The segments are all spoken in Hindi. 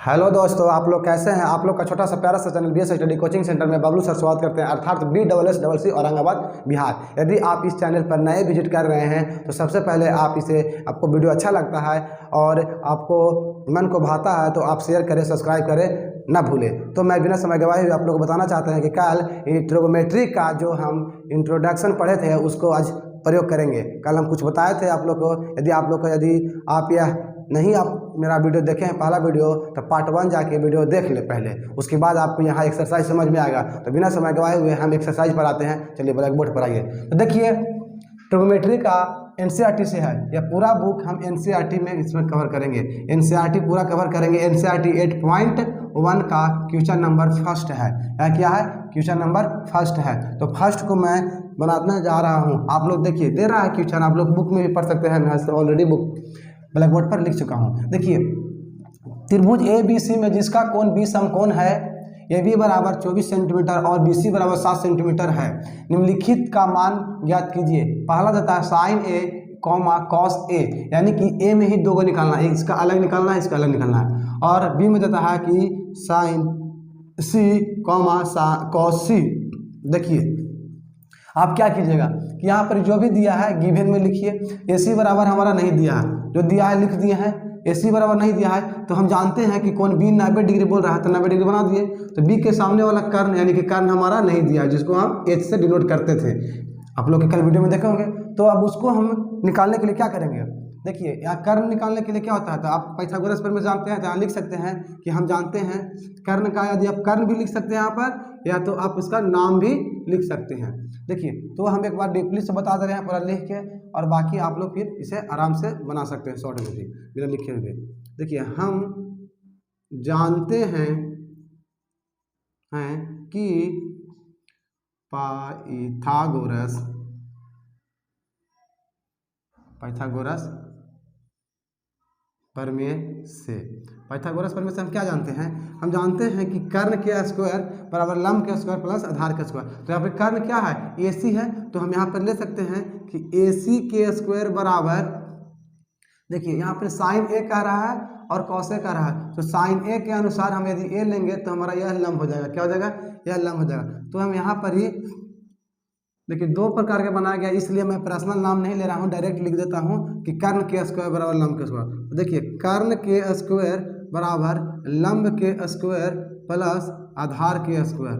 हेलो दोस्तों, आप लोग कैसे हैं। आप लोग का छोटा सा प्यारा सा channel BS study coaching centre में बबलू सर स्वागत करते हैं, अर्थात BSSC औरंगाबाद बिहार। यदि आप इस चैनल पर नए विजिट कर रहे हैं तो सबसे पहले आपको वीडियो अच्छा लगता है और आपको मन को भाता है तो आप शेयर करें, सब्सक्राइब करें ना भूलें। तो मैं बिना समय गवाए हुए आप लोग को बताना चाहते हैं कि कल ट्रिगोनोमेट्री का जो हम इंट्रोडक्शन पढ़े थे उसको आज प्रयोग करेंगे। कल हम कुछ बताए थे आप लोग को। यदि आप यह नहीं आप मेरा वीडियो देखे हैं पहला वीडियो तो पार्ट 1 जाके वीडियो देख ले पहले, उसके बाद आपको यहाँ एक्सरसाइज समझ में आएगा। तो बिना समय गवाए हुए हम एक्सरसाइज पर आते हैं। चलिए ब्लैक बोर्ड पर आइए। तो देखिए, ट्रिगोनोमेट्री का NCERT से है, यह पूरा बुक हम NCERT में इसमें कवर करेंगे। NCERT पूरा कवर करेंगे। NCERT 8.1 का क्वेश्चन नंबर फर्स्ट है। यह क्या है? क्वेश्चन नंबर फर्स्ट है। तो फर्स्ट को मैं बनाने जा रहा हूँ। आप लोग देखिए, दे रहा है क्वेश्चन, आप लोग बुक में भी पढ़ सकते हैं। मैं ऑलरेडी बुक ब्लैक बोर्ड पर लिख चुका हूँ। देखिए, त्रिभुज ABC में जिसका कोण B समकोण है, AB बराबर 24 सेंटीमीटर और BC बराबर 7 सेंटीमीटर है, निम्नलिखित का मान ज्ञात कीजिए। पहला देता है साइन A कॉस A, यानी कि A में ही दो को निकालना है, इसका अलग निकालना है, इसका अलग निकालना है। और B में देता है कि साइन C कॉस C। देखिए, आप क्या कीजिएगा कि यहाँ पर जो भी दिया है गिवन में लिखिए। AC बराबर हमारा नहीं दिया है, जो दिया है लिख दिए हैं। AC बराबर नहीं दिया है तो हम जानते हैं कि कौन B 90 डिग्री बोल रहा है, तो 90 डिग्री बना दिए। तो B के सामने वाला कर्ण यानी कि कर्ण हमारा नहीं दिया है, जिसको हम H से डिनोट करते थे। आप लोग कल वीडियो में देखे होंगे। तो अब उसको हम निकालने के लिए क्या करेंगे? देखिए, यहाँ कर्ण निकालने के लिए क्या होता है, तो आप पाइथागोरस पर में जानते हैं, तो यहाँ लिख सकते हैं कि हम जानते हैं कर्ण का, यदि आप कर्ण भी लिख सकते हैं यहाँ पर, या तो आप उसका नाम भी लिख सकते हैं। देखिए, तो हम एक बार डीपली से बता दे रहे हैं पूरा लिख के, और बाकी आप लोग फिर इसे आराम से बना सकते हैं शॉर्ट में भी बिना लिखे हुए। देखिए, हम जानते हैं कि पाइथागोरस प्रमेय से हम क्या जानते हैं? हम जानते हैं कि कर्ण के स्क्वायर बराबर लंब के स्क्वायर प्लस आधार के स्क्वायर। तो यहाँ पे कर्ण क्या है? AC है, तो हम यहाँ पर ले सकते हैं कि AC के स्क्वायर बराबर, देखिए यहाँ पर साइन A कह रहा है और कॉस A कह रहा है, तो साइन A के अनुसार हम यदि A लेंगे तो हमारा यह लंब हो जाएगा। क्या हो जाएगा? यह लंब हो जाएगा। तो हम यहाँ पर ही देखिए दो प्रकार के बनाया गया, इसलिए मैं पर्सनल नाम नहीं ले रहा हूँ, डायरेक्ट लिख देता हूँ कि कर्ण के स्क्वायर बराबर लंब के स्क्वायर। तो देखिए, कर्ण के स्क्वायर बराबर लंब के स्क्वायर प्लस आधार के स्क्वायर,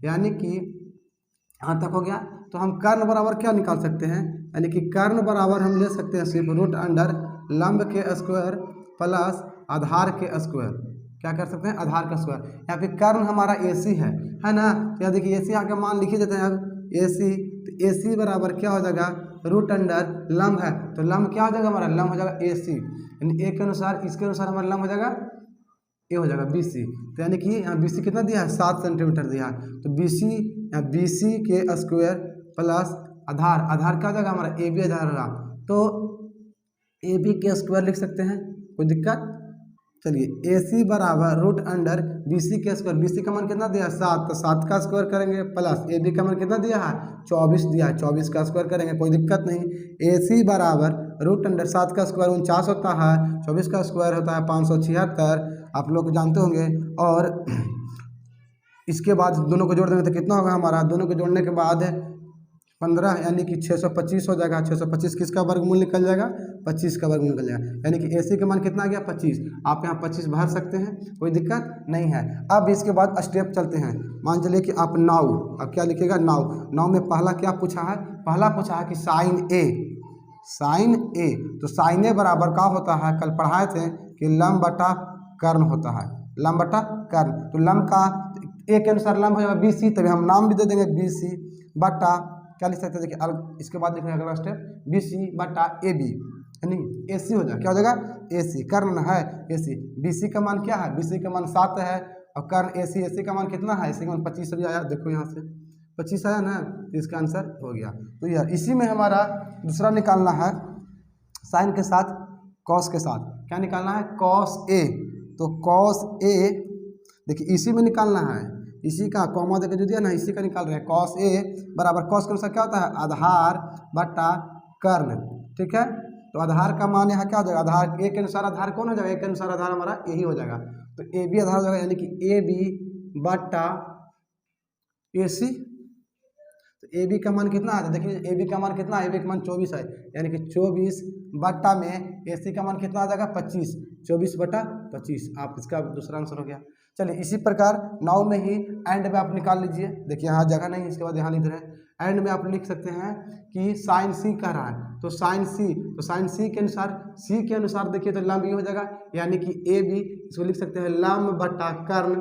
यानी कि यहाँ तक हो गया। तो हम कर्ण बराबर क्या निकाल सकते हैं? यानी कि कर्ण बराबर हम ले सकते हैं सिर्फ रूट अंडर लंब के स्क्वायर प्लस आधार के स्क्वायर। क्या कर सकते हैं? आधार का स्क्वायर। यहाँ पे कर्ण हमारा AC है ना। तो यहाँ देखिए, AC यहाँ का मान लिख ही देते हैं। अब AC, तो AC बराबर क्या हो जाएगा? रूट अंडर लंब है, तो लंब क्या हो जाएगा हमारा? लंब हो जाएगा AC, यानी A के अनुसार, इसके अनुसार हमारा लंब हो जाएगा A हो जाएगा BC। तो यानी कि यहाँ BC कितना दिया है? 7 सेंटीमीटर दिया है। तो BC के स्क्वायर प्लस आधार क्या हो जाएगा हमारा? AB आधार होगा, तो AB के स्क्वायर लिख सकते हैं, कोई दिक्कत? चलिए, AC बराबर रूट अंडर BC के स्क्वायर। BC का मान कितना दिया है? 7, तो 7 का स्क्वायर करेंगे प्लस AB का मान कितना दिया है? 24 दिया है, 24 का स्क्वायर करेंगे, कोई दिक्कत नहीं। AC बराबर रूट अंडर 7 का स्क्वायर 49 होता है, 24 का स्क्वायर होता है 576, आप लोग जानते होंगे। और इसके बाद दोनों को जोड़ देंगे तो कितना होगा हमारा? दोनों को जोड़ने के बाद 15, यानी कि 625 हो जाएगा। 625 किसका वर्गमूल निकल जाएगा? 25 का वर्गमूल निकल जाएगा, यानी कि AC का मान कितना आ गया? 25। आप यहाँ 25 भर सकते हैं, कोई दिक्कत नहीं है। अब इसके बाद स्टेप चलते हैं। मान चलिए कि आप नाउ, अब क्या लिखिएगा? नाउ में पहला क्या पूछा है? पहला पूछा है कि साइन A। तो साइन A बराबर क्या होता है? कल पढ़ाए थे कि लंब बटा कर्ण होता है, लंब बटा कर्ण। तो लंब का A के अनुसार लंब हो जाएगा BC, तभी हम नाम भी दे देंगे BC बटा, क्या लिख सकते हैं? देखिए, इसके बाद लिखेंगे अगला स्टेप BC बटा AB, यानी AC हो जाएगा। क्या हो जाएगा? AC, कर्ण है AC। BC का मान क्या है? BC का मान 7 है, और कर्ण AC का मान कितना है? AC का मान 25 भी आया, देखो यहाँ से 25 आया ना, तो इसका आंसर हो गया। तो यह इसी में हमारा दूसरा निकालना है, साइन के साथ कॉस के साथ। क्या निकालना है? Cos A। तो कॉस A, देखिए इसी में निकालना है, इसी का कॉमा देकर जो दिया ना, इसी का निकाल रहे हैं। कॉस A बराबर, कॉस के अनुसार क्या होता है? आधार बटा कर्ण, ठीक है। तो आधार का मान यहाँ क्या हो जाएगा, आधार ए के अनुसार आधार कौन हो जाएगा, ए के अनुसार आधार हमारा यही हो जाएगा। तो ए बी आधार हो जाएगा, यानी कि ए बी बटा ए सी। तो ए बी का मान कितना है, देखिए ए बी का मान कितना है, ए बी का मान 24 है, यानी कि 24 बटा में ए सी का मान कितना आ जाएगा 25, 24 बटा 25। आप इसका दूसरा आंसर हो गया। चलिए इसी प्रकार 9 में ही एंड में आप निकाल लीजिए। देखिए यहाँ जगह नहीं, इसके बाद यहाँ लिख रहे हैं। एंड में आप लिख सकते हैं कि साइन सी कह रहा है, तो साइन सी, तो साइन सी के अनुसार, सी के अनुसार देखिए तो लंब ये हो जाएगा, यानी कि ए बी, इसको लिख सकते हैं लंब बटा कर्ण।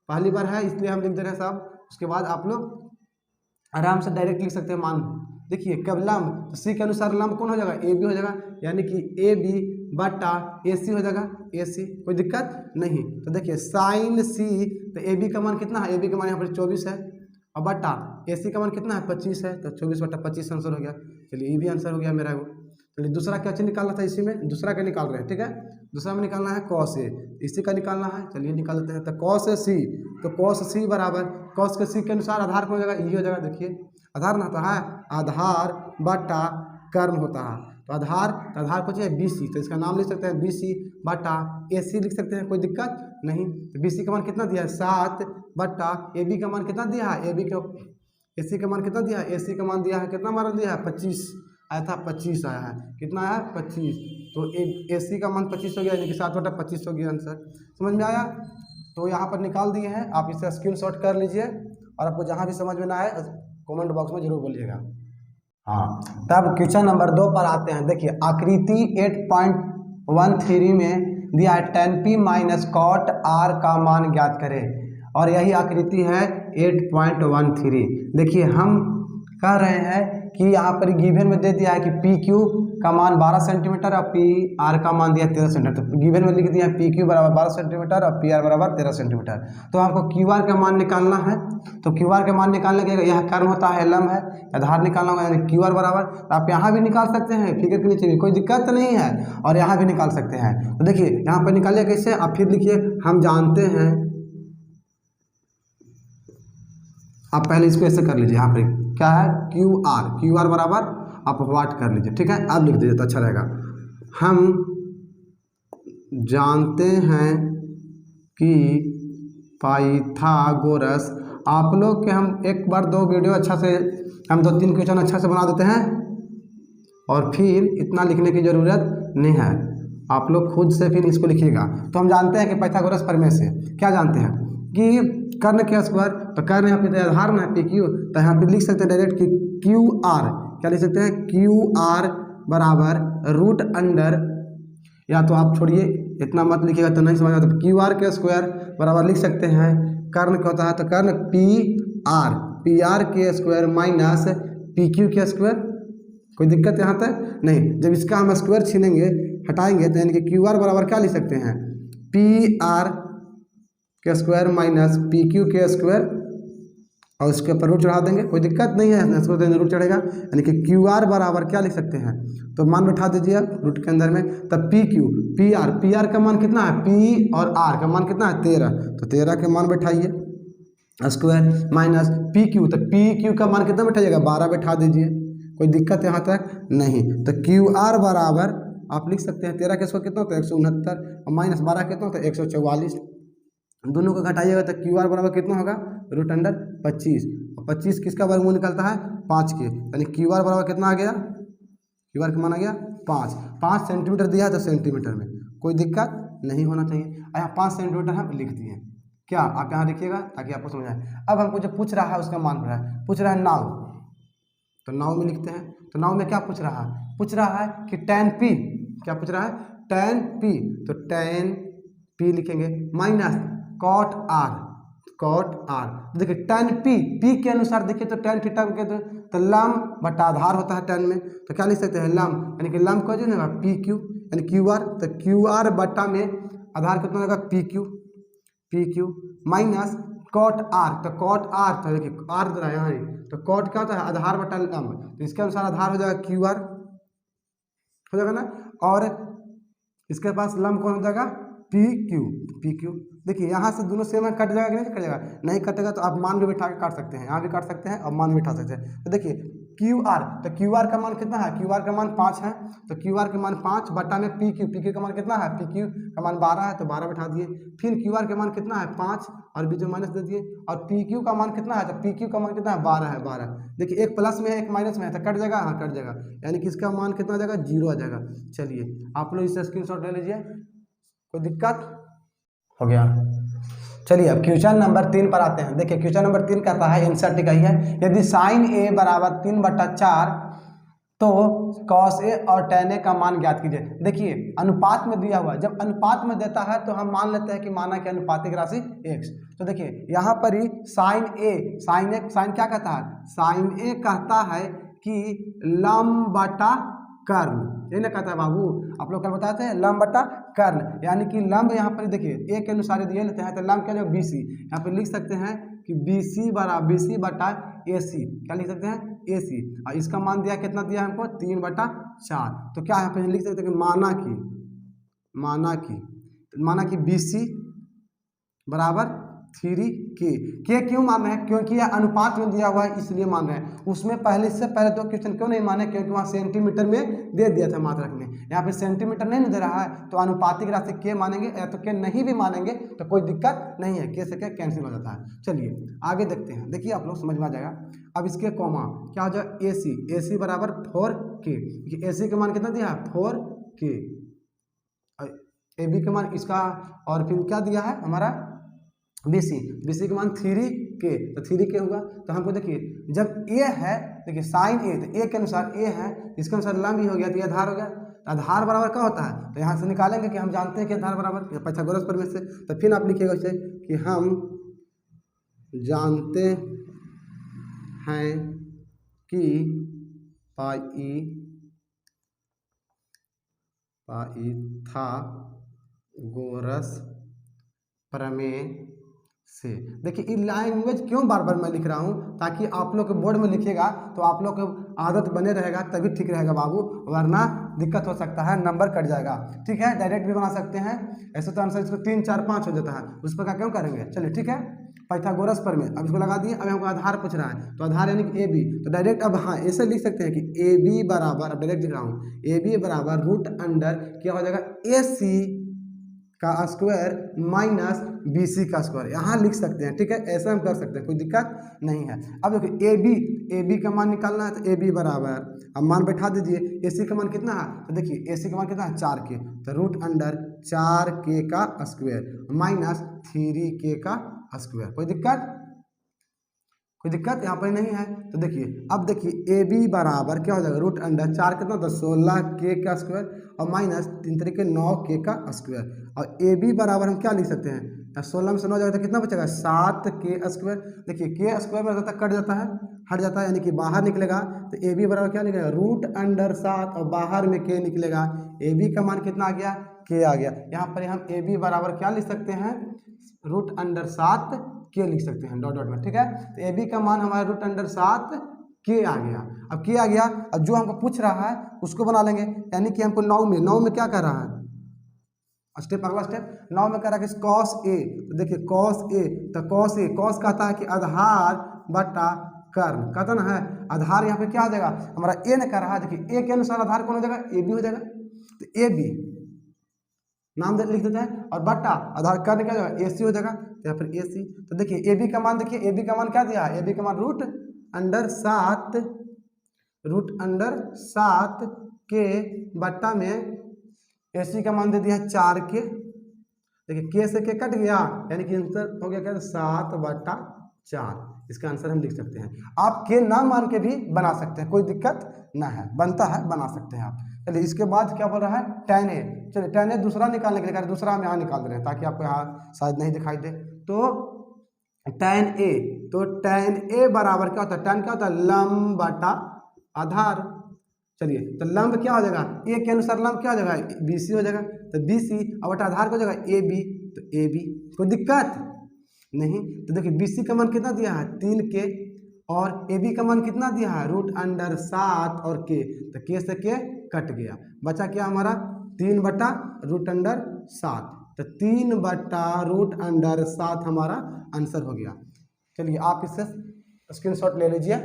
पहली बार है इसलिए हम लिख दे रहे हैं साहब। उसके बाद आप लोग आराम से डायरेक्ट लिख सकते हैं मान। देखिए कब लंब, तो सी के अनुसार लंब कौन हो जाएगा, ए बी हो जाएगा, यानी कि ए बी बटा ए सी हो जाएगा, ए सी, कोई दिक्कत नहीं। तो देखिए साइन सी, तो ए बी का मान कितना है, ए बी का मान यहाँ पर 24 है, और बटा ए सी का मान कितना है 25 है, तो 24 बटा 25 आंसर हो गया। चलिए ये भी आंसर हो गया मेरा वो। चलिए दूसरा क्या चीज निकालना था, इसी में दूसरा क्या निकाल रहे हैं, ठीक है। दूसरा में निकालना है कॉस ए, इसी का निकालना है। चलिए निकाल लेते हैं। तो कॉस ए सी, तो कॉस सी बराबर कॉस के सी के अनुसार आधार कौन हो जाएगा, यही हो जाएगा। देखिए आधार ना होता है, आधार बटा कर्ण होता है, तो आधार को चाहिए बी सी, तो इसका नाम लिख सकते हैं बी सी बटा ए सी लिख सकते हैं, कोई दिक्कत नहीं। तो बी सी का मान कितना दिया है 7 बटा ए बी का मान कितना दिया है, ए बी का ए सी का मान कितना दिया है, ए सी का मान दिया है कितना मान दिया है 25 आया था, 25 आया है, कितना आया 25। तो ए सी का मान 25 हो गया, यानी कि 7 बटा 25 हो गया आंसर। समझ में आया। तो यहाँ पर निकाल दिए हैं, आप इसे स्क्रीनशॉट कर लीजिए, और आपको जहाँ भी समझ में ना आए कमेंट बॉक्स में जरूर बोलिएगा। हाँ, तब क्वेश्चन नंबर 2 पर आते हैं। देखिए आकृति 8.13 में दिया है 10p माइनस कॉट r का मान ज्ञात करें, और यही आकृति है 8.13। देखिए हम कह रहे हैं कि यहाँ पर गिवन में दे दिया है कि पी क्यू का मान 12 सेंटीमीटर और पी आर का मान दिया 13 सेंटीमीटर। तो गिवन में लिख दिया पी क्यू बराबर 12 सेंटीमीटर और पी आर बराबर 13 सेंटीमीटर। तो हमको क्यू आर का मान निकालना है। तो क्यू आर का मान निकालने के यह कर्म होता है, लंब है, आधार निकालना होगा, यानी क्यू आर बराबर। तो आप यहाँ भी निकाल सकते हैं, फिगर के नीचे भी कोई दिक्कत नहीं है, और यहाँ भी निकाल सकते हैं। तो देखिए यहाँ पर निकालिए कैसे, आप फिर लिखिए। हम जानते हैं, आप पहले इसको ऐसे कर लीजिए। यहाँ पर क्या है क्यू आर बराबर आप वाट कर लीजिए, ठीक है। अब लिख दीजिए तो अच्छा रहेगा। हम जानते हैं कि पाइथागोरस, आप लोग के हम एक बार 2 वीडियो अच्छा से, हम 2-3 क्वेश्चन अच्छा से बना देते हैं, और फिर इतना लिखने की ज़रूरत नहीं है, आप लोग खुद से फिर इसको लिखिएगा। तो हम जानते हैं कि पाइथागोरस प्रमेय से क्या जानते हैं कि कर्ण के स्क्वायर, तो कर्ण यहाँ पे आधार ना पी क्यू, तो यहाँ पे लिख सकते हैं डायरेक्ट कि क्यू आर, क्या लिख सकते हैं क्यू आर बराबर रूट अंडर, या तो आप छोड़िए इतना मत लिखिएगा तो नहीं समझ आता। तो क्यू आर के स्क्वायर बराबर लिख सकते हैं, कर्ण क्या होता है, तो कर्ण पी आर के स्क्वायर माइनस पी क्यू के स्क्वायर। कोई दिक्कत यहाँ तक नहीं। जब इसका हम स्क्वायर छीनेंगे, हटाएंगे, तो यानी कि क्यू आर बराबर क्या लिख सकते हैं पी आर के स्क्वायर माइनस पी क्यू के स्क्वायर, और उसके ऊपर रूट चढ़ा देंगे, कोई दिक्कत नहीं है, इसको रूट चढ़ेगा, यानी कि क्यू आर बराबर क्या लिख सकते हैं, तो मान बैठा दीजिए आप रूट के अंदर में। तब पी क्यू पी आर का मान कितना है, पी और आर का मान कितना है 13, तो 13 के मान बैठाइए स्क्वायर माइनस पी क्यू, तो पी क्यू का मान कितना बैठाइएगा 12 बैठा दीजिए, कोई दिक्कत यहाँ तक नहीं। तो क्यू आर बराबर आप लिख सकते हैं 13 के स्क्वायर कितना होता है 169, और माइनस 12 कितना होता है 144, दोनों को घटाइएगा तो क्यू आर बराबर कितना होगा रूट अंडर 25, और 25 किसका वर्गमूल निकलता है 5 के, यानी क्यू आर बराबर कितना आ गया, क्यू आर का मान आ गया 5 सेंटीमीटर दिया है तो सेंटीमीटर में कोई दिक्कत नहीं होना चाहिए। यहाँ 5 सेंटीमीटर हम लिख दिए, क्या आप यहाँ लिखिएगा ताकि आपको समझ आए। अब हमको जो पूछ रहा है उसका मान पूछ रहा है नाव, तो नाव में लिखते हैं। तो नाव में क्या पूछ रहा है कि tan p, क्या पूछ रहा है tan p, तो tan p लिखेंगे माइनस cot r। देखिए tan p के अनुसार देखिए तो tan थीटा के तो लंब बटा आधार होता है tan में, तो क्या लिख सकते हैं लंब, यानी कि लंब का जो है पी क्यू, यानी क्यू आर, तो क्यू आर बटा में आधार कितना होगा P Q minus cot R, तो कॉट आर, तो देखिए आर दे रहा है यहाँ, तो कॉट क्या होता है आधार बटा लंब, तो इसके अनुसार आधार हो जाएगा क्यू आर हो जाएगा ना, और इसके पास लंब कौन हो जाएगा पी क्यू। देखिए यहाँ से दोनों सेम है, कट जाएगा कि नहीं कट जाएगा, नहीं कटेगा तो आप मान भी बैठा के काट सकते हैं, यहाँ भी काट सकते हैं और मान भी बैठा सकते हैं। तो देखिए क्यू आर, तो क्यू आर का मान कितना है, क्यू आर का मान 5 है, तो क्यू आर का मान 5 बटा में पी क्यू का मान कितना है, पी क्यू का मान 12 है, तो 12 बैठा दिए। फिर क्यू आर का मान कितना है 5 और बीच में माइनस दे दिए, और पी क्यू का मान कितना है, तो पी क्यू का मान कितना है 12 है, 12। देखिए एक प्लस में है एक माइनस में है, तो कट जाएगा, हाँ कट जाएगा, यानी कि इसका मान कितना आ जाएगा, 0 आ जाएगा। चलिए आप लोग इससे स्क्रीनशॉट ले लीजिए, कोई दिक्कत हो गया। चलिए अब क्वेश्चन नंबर 3 पर आते हैं। देखिए क्वेश्चन नंबर 3 कहता है, आंसर टिक है, यदि साइन ए बराबर 3/4 तो कॉस ए और tan ए का मान ज्ञात कीजिए। देखिए अनुपात में दिया हुआ है, जब अनुपात में देता है तो हम मान लेते हैं कि माना कि अनुपातिक राशि x। तो देखिए यहाँ पर ही साइन क्या कहता है, साइन ए कहता है कि लंब बटा कर्ण, ये ना कहता है बाबू, आप लोग कल बताते हैं लंब बटा कर्ण, यानी कि लंब यहाँ पर देखिए ए के अनुसार यदि लेते हैं तो लंब क्या जो BC, यहाँ पर लिख सकते हैं कि BC बटा AC, क्या लिख सकते हैं AC, और इसका मान दिया कितना दिया हमको 3/4। तो क्या यहाँ पे लिख सकते हैं कि माना कि BC बराबर 3K क्यों मान रहे हैं, क्योंकि यह अनुपात में दिया हुआ है इसलिए मान रहे हैं। उसमें पहले से पहले 2 क्वेश्चन क्यों नहीं माने, क्योंकि वहाँ सेंटीमीटर में दे दिया था मात्रक में, यहाँ पे सेंटीमीटर नहीं दे रहा है, तो अनुपातिक राशि K मानेंगे, या तो K नहीं भी मानेंगे तो कोई दिक्कत नहीं है, K से K कैंसिल हो जाता है। चलिए आगे देखते हैं, देखिए आप लोग समझ में आ जाएगा। अब इसके कॉमा क्या हो जाएगा, AC बराबर 4K, AC का मान कितना दिया है 4K, AB का मान इसका, और फिर क्या दिया है हमारा BC का मान 3K, तो 3K होगा। तो हमको देखिए जब A है, देखिए साइन A, तो A के अनुसार A है, इसके अनुसार लंब भी हो गया, तो ये आधार हो गया। तो आधार बराबर क्या होता है, तो यहाँ से निकालेंगे कि हम जानते हैं कि आधार बराबर पाइथागोरस प्रमेय से, तो फिर आप लिखिएगा इसे कि हम जानते हैं कि पाइथागोरस प्रमेय से। देखिए ये लैंग्वेज क्यों बार बार मैं लिख रहा हूँ, ताकि आप लोग के बोर्ड में लिखिएगा तो आप लोग को आदत बने रहेगा, तभी ठीक रहेगा बाबू, वरना दिक्कत हो सकता है, नंबर कट जाएगा। ठीक है, डायरेक्ट भी बना सकते हैं, ऐसे तो आंसर इसको 3 4 5 हो जाता है, उस पर क्या क्यों करेंगे। चलिए ठीक है, पाइथागोरस प्रमेय, अब इसको लगा दिए। अब हमको आधार पूछ रहा है, तो आधार यानी कि AB, तो डायरेक्ट अब हाँ ऐसे लिख सकते हैं कि AB बराबर, अब डायरेक्ट लिख रहा हूँ, AB बराबर रूट अंडर क्या हो जाएगा AC का स्क्वायर माइनस BC का स्क्वायर, यहाँ लिख सकते हैं। ठीक है, ऐसा हम कर सकते हैं, कोई दिक्कत नहीं है। अब देखिए AB का मान निकालना है, तो AB बराबर, अब मान बैठा दीजिए, AC का मान कितना है, तो देखिए AC का मान कितना है 4K, तो रूट अंडर 4K का स्क्वायर माइनस 3K का स्क्वायर, कोई दिक्कत यहाँ पर नहीं है। तो देखिए अब देखिए AB बराबर क्या हो जाएगा, रूट अंडर 4 कितना होता है 16K का स्क्वायर, और माइनस 3 तरीके 9K का स्क्वायर, और AB बराबर हम क्या लिख सकते हैं, 16 में से 9 जाएगा तो कितना बचेगा 7K स्क्वायर। देखिए K स्क्वायर में रहता कट जाता है, हट जाता है, यानी कि बाहर निकलेगा, तो AB बराबर क्या निकलेगा रूट अंडर 7, और बाहर में K निकलेगा, AB का मान कितना आ गया K आ गया। यहाँ पर हम AB बराबर क्या लिख सकते हैं, रूट अंडर 7K लिख सकते हैं डॉट डॉट में। ठीक है, तो AB का मान हमारा रूट अंडर 7K आ गया। अब K आ गया, अब जो हमको पूछ रहा है उसको बना लेंगे, यानी कि हमको 9 में क्या कर रहा है, अगला स्टेप 9 में कह रहा है कि कॉस A, तो देखिए कॉस A, तो कॉस कहता है कि आधार बटा कर्ण, कहता ना है आधार, यहाँ पे क्या हो जाएगा हमारा A ने कह रहा है, देखिए A के अनुसार आधार कौन हो जाएगा AB हो जाएगा, तो AB नाम लिख देते हैं, और बटा आधार कर्ण क्या हो जाएगा AC हो जाएगा, तो यहाँ पर AC। तो देखिए AB का मान, देखिए AB का मान क्या दिया है, AB का मान रूट अंडर 7K बट्टा में AC का मान दे दिया 4K। देखिए K से K कट गया, यानी कि आंसर हो गया क्या 7/4, इसका आंसर हम लिख सकते हैं। आप K ना मान के भी बना सकते हैं, कोई दिक्कत ना है, बनता है, बना सकते हैं आप। चलिए इसके बाद क्या बोल रहा है tan A, चलिए tan A दूसरा निकालने के लिए, दूसरा हम यहाँ निकाल दे रहे हैं ताकि आपको यहाँ शायद नहीं दिखाई दे। तो tan A बराबर क्या होता है, tan क्या होता है लंब बटा आधार। चलिए तो लंब क्या हो जाएगा, A के अनुसार लंब क्या हो जाएगा BC हो जाएगा, तो BC और बटा आधार को हो जाएगा AB, तो AB, कोई दिक्कत नहीं। तो देखिए BC का मान कितना दिया है 3K, और AB का मान कितना दिया है रूट अंडर 7 और K, तो K से K कट गया, बचा क्या हमारा 3/√7, तो 3/√7 हमारा आंसर हो गया। चलिए आप इससे स्क्रीनशॉट ले लीजिए।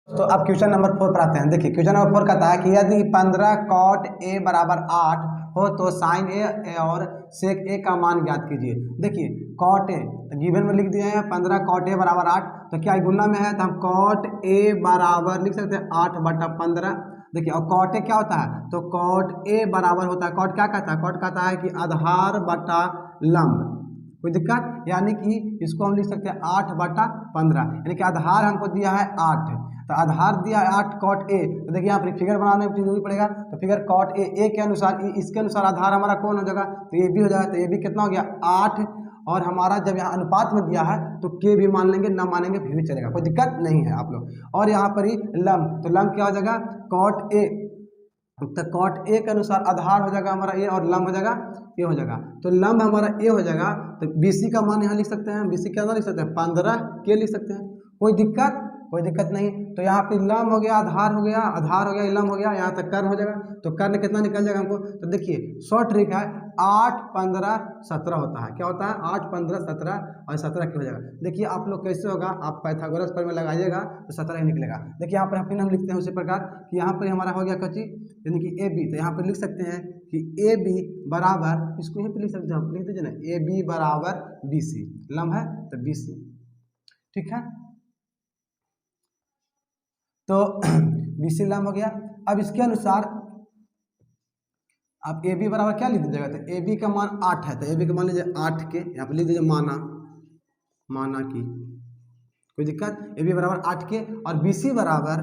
तो अब क्वेश्चन नंबर 4 पर आते हैं। देखिए क्वेश्चन नंबर 4 कहता है कि यदि 15 cot a बराबर 8 हो तो sin a और sec a का मान ज्ञात कीजिए। देखिए cot a तो गिवन में लिख दिया है 15 cot a बराबर 8, तो क्या गुणा में है तो हम cot a बराबर लिख सकते हैं 8/15। देखिए और cot a क्या होता है तो cot a बराबर होता है, cot क्या कहता है, cot कहता है कि आधार बटा लंब। कोई दिक्कत, यानी कि इसको हम लिख सकते हैं 8/15, यानी कि आधार हमको दिया है 8, तो आधार दिया है 8 cot a। तो देखिए यहाँ पर फिगर बनाने में जरूरी पड़ेगा, तो फिगर cot a के अनुसार इसके अनुसार आधार हमारा कौन हो जाएगा तो ये भी हो जाएगा, तो ये भी कितना हो गया 8, और हमारा जब यहाँ अनुपात में दिया है तो के भी मान लेंगे, ना मानेंगे फिर भी चलेगा, कोई दिक्कत नहीं है आप लोग। और यहाँ पर ही लंब, तो लंब क्या हो जाएगा cot a, तो cot a के अनुसार आधार हो जाएगा हमारा a और लंब हो जाएगा ए हो जाएगा, तो लंब हमारा ए हो जाएगा। तो BC का मान यहाँ लिख सकते हैं, BC क्या लिख सकते हैं 15 के लिख सकते हैं, कोई दिक्कत नहीं। तो यहाँ पे लंब हो गया, आधार हो गया, लंब हो गया, यहाँ तक कर्ण हो जाएगा, तो कर्ण कितना निकल जाएगा हमको, तो देखिए शॉर्ट ट्रिक है 8, 15, 17 होता है, क्या होता है 8, 15, 17 और 17 क्या हो जाएगा। देखिए आप लोग कैसे होगा, आप पाइथागोरस पर में लगाइएगा तो 17 ही निकलेगा। देखिए यहाँ पर हम लिखते हैं उसी प्रकार कि यहाँ पर हमारा हो गया क्या चीज, यानी कि AB, तो यहाँ पर लिख सकते हैं कि AB बराबर, इसको यहीं पे लिख सकते हैं, आप लिख दीजिए ना AB बराबर BC, लंब है तो BC, ठीक है। तो BC लंब हो गया। अब इसके अनुसार आप AB बराबर क्या लिख दीजिएगा, तो AB का मान 8 है, तो AB का मान लीजिए 8 के, यहाँ पर लिख दीजिए माना की, कोई दिक्कत, AB बराबर 8 के और BC बराबर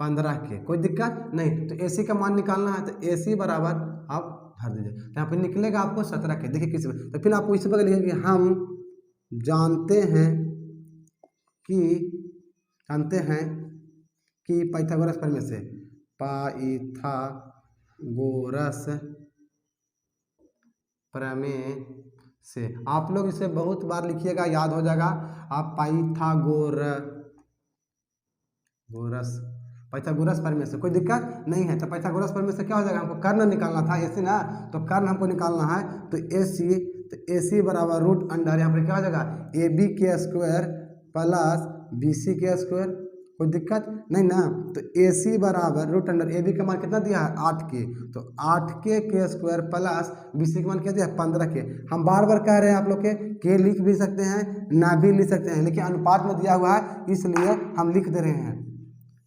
15 के, कोई दिक्कत नहीं। तो AC का मान निकालना है, तो AC बराबर आप भर दीजिए, तो यहाँ पर निकलेगा आपको 17 के। देखिए किसी तो फिर आपको इसी प्रकार लिखेंगे, हम जानते हैं कि पाइथागोरस प्रमेय से, पाइथागोरस प्रमेय से, आप लोग इसे बहुत बार लिखिएगा, याद हो जाएगा। आप पाइथागोरस प्रमेय से, कोई दिक्कत नहीं है। तो पाइथागोरस प्रमेय से क्या हो जाएगा, हमको कर्ण निकालना था AC ना, तो कर्ण हमको निकालना है, तो AC बराबर रूट अंडर, यहाँ पर क्या हो जाएगा AB के स्क्वायर प्लस BC के स्क्वायर, कोई दिक्कत नहीं ना। तो AC बराबर रूट अंडर, AB का मान कितना दिया है 8 के, तो 8 के स्क्वायर प्लस BC का मान क्या दिया है 15 के। हम बार बार कह रहे हैं आप लोग के लिख भी सकते हैं, ना भी लिख सकते हैं, लेकिन अनुपात में दिया हुआ है इसलिए हम लिख दे रहे हैं,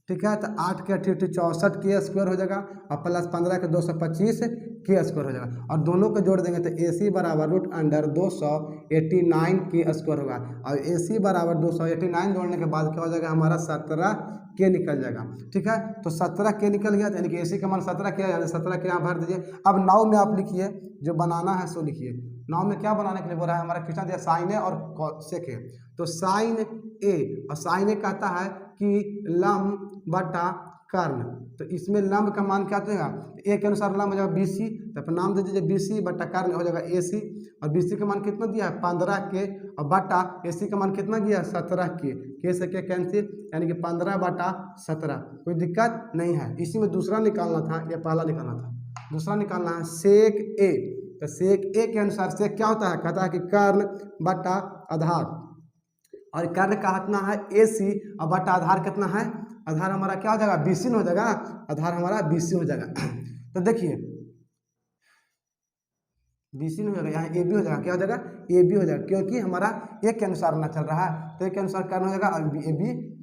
ठीक है। तो 8 के 8 64 के स्क्वायर हो जाएगा और प्लस 15 के 225 के स्क्वायर हो जाएगा, और दोनों को जोड़ देंगे तो AC बराबर रूट अंडर 289 के स्क्वायर होगा, और AC बराबर 289 जोड़ने के बाद क्या हो जाएगा हमारा 17 के निकल जाएगा, ठीक है। तो 17 के निकल गया, यानी कि AC का मान 17 के, यानी 17 के यहाँ भर दीजिए। अब 9 में आप लिखिए, जो बनाना है सो लिखिए। 9 में क्या बनाने के लिए बोल रहा है, हमारा क्वेश्चन दिया साइन ए और सेक ए, तो साइन ए, और साइन ए कहता है कि लंब बटा कर्ण, तो इसमें लंब का मान क्या देगा, ए के अनुसार लंब हो जाएगा BC, तो आप नाम दे दीजिए BC बटा कर्ण हो जाएगा AC, और BC का मान कितना दिया है 15 के, और बटा AC का मान कितना दिया है 17 के से के कैंसिल, यानी कि 15/17, कोई दिक्कत नहीं है। इसी में दूसरा निकालना था, या पहला निकालना था, दूसरा निकालना है सेक A, तो सेक A के अनुसार सेक क्या होता है, कहता है कि कर्ण बटा आधार, और कर्ण का कितना है AC, और बटा आधार कितना है, आधार हमारा क्या हो जाएगा BC हो जाएगा, आधार हमारा BC हो जाएगा। तो देखिए BC नहीं हो जाएगा, यहाँ AB हो जाएगा, क्या हो जाएगा AB हो जाएगा, क्योंकि हमारा A के अनुसार ना चल रहा है, तो A के अनुसार कर्ण हो जाएगा, और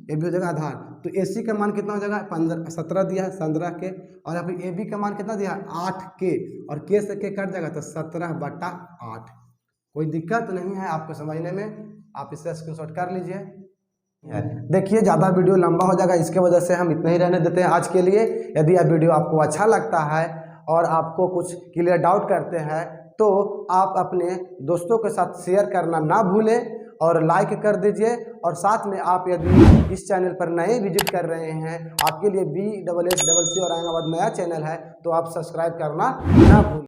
AB हो जाएगा आधार। तो AC का मान कितना हो जाएगा 17 दिया है 17 के, और यहाँ पे AB का मान कितना दिया है 8 के, और के से के कट जाएगा तो 17/8, कोई दिक्कत नहीं है आपको समझने में, आप इसे स्क्रीनशॉट कर लीजिए। देखिए ज़्यादा वीडियो लंबा हो जाएगा, इसके वजह से हम इतना ही रहने देते हैं आज के लिए। यदि यह वीडियो आपको अच्छा लगता है और आपको कुछ क्लियर डाउट करते हैं तो आप अपने दोस्तों के साथ शेयर करना ना भूलें और लाइक कर दीजिए, और साथ में आप यदि इस चैनल पर नए विजिट कर रहे हैं, आपके लिए BSSC और औरंगाबाद नया चैनल है, तो आप सब्सक्राइब करना ना भूलें।